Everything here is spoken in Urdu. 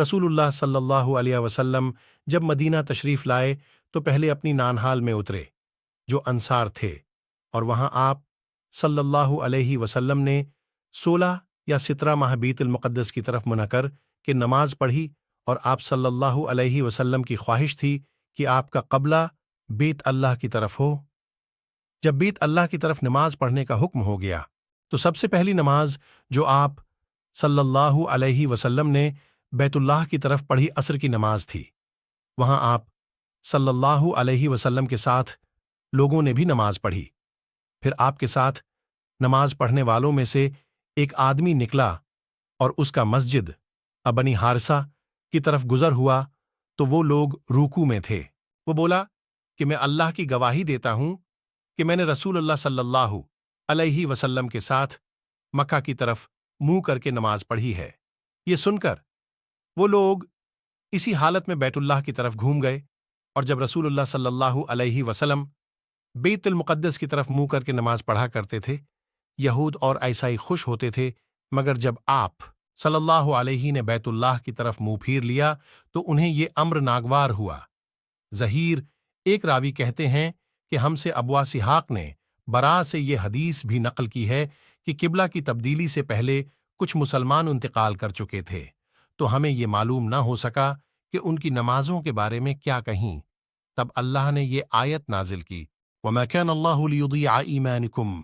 رسول اللہ صلی اللہ علیہ وسلم جب مدینہ تشریف لائے تو پہلے اپنی نانحال میں اترے جو انصار تھے، اور وہاں آپ صلی اللہ علیہ وسلم نے 16 یا 17 ماہ بیت المقدس کی طرف منع کہ نماز پڑھی، اور آپ صلی اللہ علیہ وسلم کی خواہش تھی کہ آپ کا قبلہ بیت اللہ کی طرف ہو۔ جب بیت اللہ کی طرف نماز پڑھنے کا حکم ہو گیا تو سب سے پہلی نماز جو آپ صلی اللہ علیہ وسلم نے بیت اللہ کی طرف پڑھی عصر کی نماز تھی۔ وہاں آپ صلی اللہ علیہ وسلم کے ساتھ لوگوں نے بھی نماز پڑھی۔ پھر آپ کے ساتھ نماز پڑھنے والوں میں سے ایک آدمی نکلا اور اس کا مسجد بنی حارثہ کی طرف گزر ہوا تو وہ لوگ رکوع میں تھے۔ وہ بولا کہ میں اللہ کی گواہی دیتا ہوں کہ میں نے رسول اللہ صلی اللہ علیہ وسلم کے ساتھ مکہ کی طرف منہ کر کے نماز پڑھی ہے۔ یہ سن کر وہ لوگ اسی حالت میں بیت اللہ کی طرف گھوم گئے، اور جب رسول اللہ صلی اللہ علیہ وسلم بیت المقدس کی طرف منہ کر کے نماز پڑھا کرتے تھے، یہود اور عیسائی خوش ہوتے تھے، مگر جب آپ صلی اللہ علیہ نے بیت اللہ کی طرف منہ پھیر لیا تو انہیں یہ امر ناگوار ہوا۔ ظہیر ایک راوی کہتے ہیں کہ ہم سے ابو اسحاق نے برا سے یہ حدیث بھی نقل کی ہے کہ قبلہ کی تبدیلی سے پہلے کچھ مسلمان انتقال کر چکے تھے، تو ہمیں یہ معلوم نہ ہو سکا کہ ان کی نمازوں کے بارے میں کیا کہیں۔ تب اللہ نے یہ آیت نازل کی، وَمَا كَانَ اللَّهُ لِيُضِيعَ إِيمَانِكُمْ